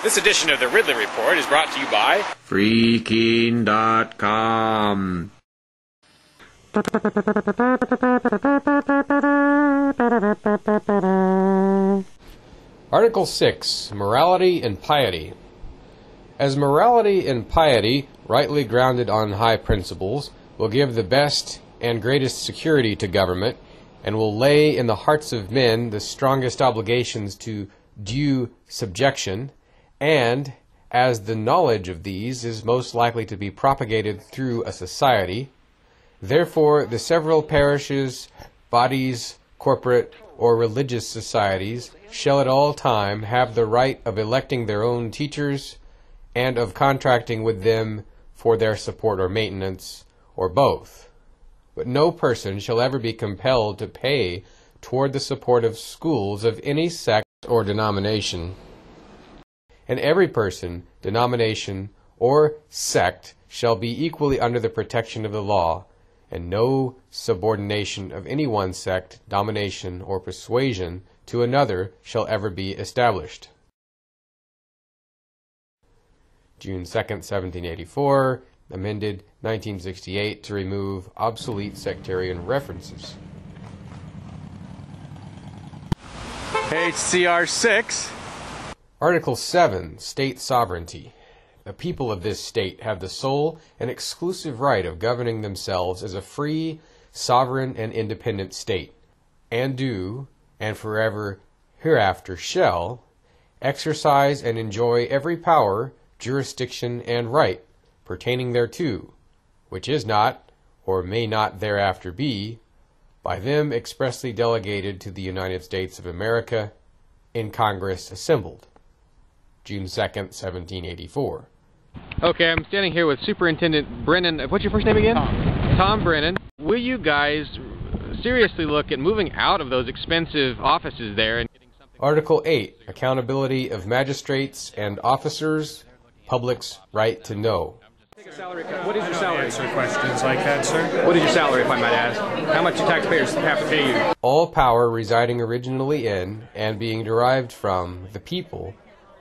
This edition of the Ridley Report is brought to you by Freaking.com. Article 6, Morality and Piety. As morality and piety, rightly grounded on high principles, will give the best and greatest security to government, and will lay in the hearts of men the strongest obligations to due subjection, and as the knowledge of these is most likely to be propagated through a society, therefore the several parishes, bodies, corporate, or religious societies shall at all time have the right of electing their own teachers, and of contracting with them for their support or maintenance, or both. But no person shall ever be compelled to pay toward the support of schools of any sect or denomination. And every person, denomination, or sect shall be equally under the protection of the law, and no subordination of any one sect, domination, or persuasion to another shall ever be established. June 2nd, 1784, amended 1968 to remove obsolete sectarian references. HCR 6. Article 7, State Sovereignty. The people of this state have the sole and exclusive right of governing themselves as a free, sovereign, and independent state, and do, and forever hereafter shall, exercise and enjoy every power, jurisdiction, and right pertaining thereto, which is not, or may not thereafter be, by them expressly delegated to the United States of America in Congress assembled. June 2nd, 1784. Okay, I'm standing here with Superintendent Brennan. What's your first name again? Tom Brennan. Will you guys seriously look at moving out of those expensive offices there and getting something? Article 8, Accountability of Magistrates and Officers, Public's Right to Know. Take a salary cut. What is your salary? Answer questions like that, sir. What is your salary, if I might ask? How much do taxpayers have to pay you? All power residing originally in and being derived from the people,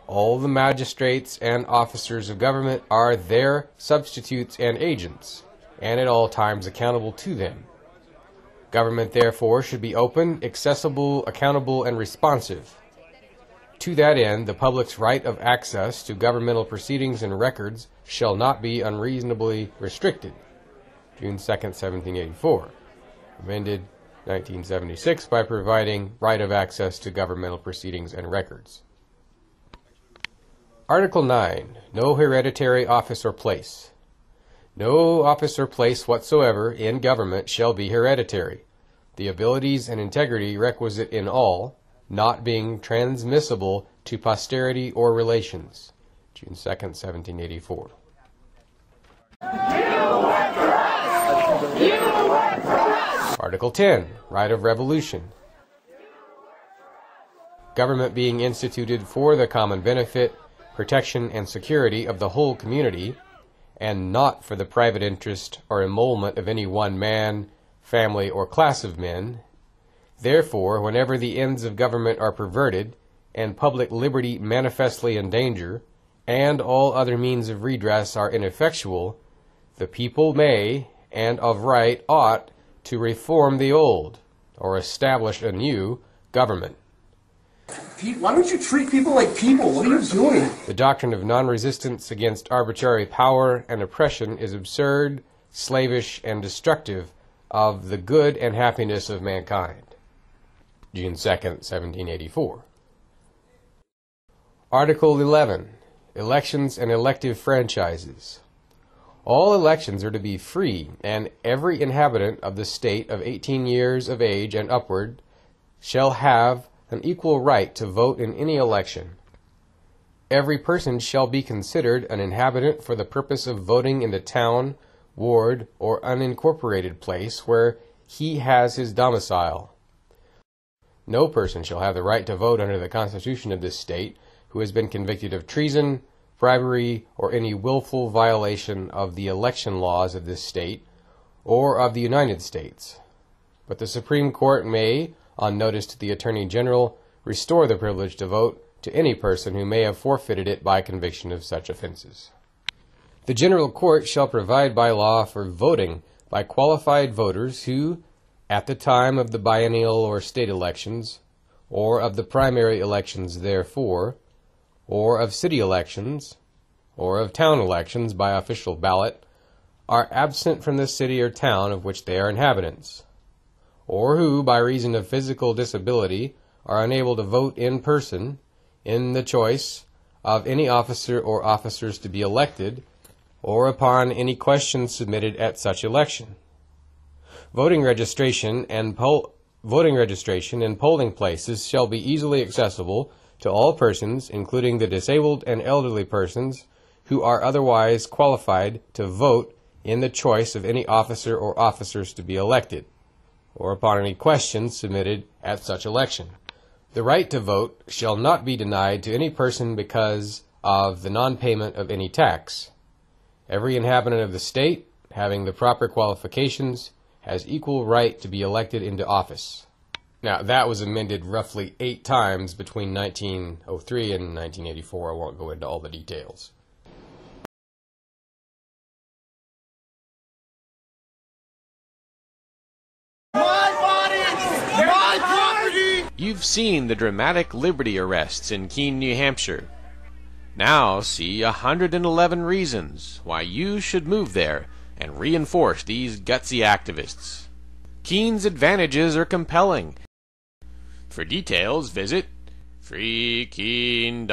all the magistrates and officers of government are their substitutes and agents, and at all times accountable to them. Government, therefore, should be open, accessible, accountable, and responsive. To that end, the public's right of access to governmental proceedings and records shall not be unreasonably restricted. June 2nd, 1784. Amended 1976 by providing right of access to governmental proceedings and records. Article 9. No hereditary office or place. No office or place whatsoever in government shall be hereditary, the abilities and integrity requisite in all, not being transmissible to posterity or relations. June 2nd, 1784. Article 10. Right of revolution. Government being instituted for the common benefit, protection, and security of the whole community, and not for the private interest or emolument of any one man, family, or class of men. Therefore, whenever the ends of government are perverted, and public liberty manifestly in danger, and all other means of redress are ineffectual, the people may, and of right ought, to reform the old, or establish a new government. Why don't you treat people like people? What are you doing? The doctrine of non-resistance against arbitrary power and oppression is absurd, slavish, and destructive of the good and happiness of mankind. June 2nd, 1784. Article 11. Elections and elective franchises. All elections are to be free, and every inhabitant of the state of 18 years of age and upward shall have an equal right to vote in any election. Every person shall be considered an inhabitant for the purpose of voting in the town, ward, or unincorporated place where he has his domicile. No person shall have the right to vote under the Constitution of this state who has been convicted of treason, bribery, or any willful violation of the election laws of this state or of the United States. But the Supreme Court may, on notice to the Attorney General, restore the privilege to vote to any person who may have forfeited it by conviction of such offenses. The General Court shall provide by law for voting by qualified voters who, at the time of the biennial or state elections, or of the primary elections therefore, or of city elections, or of town elections by official ballot, are absent from the city or town of which they are inhabitants, or who, by reason of physical disability, are unable to vote in person in the choice of any officer or officers to be elected, or upon any question submitted at such election. Voting registration in polling places shall be easily accessible to all persons, including the disabled and elderly persons, who are otherwise qualified to vote in the choice of any officer or officers to be elected, or upon any questions submitted at such election. The right to vote shall not be denied to any person because of the non-payment of any tax. Every inhabitant of the state, having the proper qualifications, has equal right to be elected into office. Now, that was amended roughly 8 times between 1903 and 1984. I won't go into all the details. You've seen the dramatic Liberty arrests in Keene, New Hampshire. Now see 111 reasons why you should move there and reinforce these gutsy activists. Keene's advantages are compelling. For details, visit freekeene.com.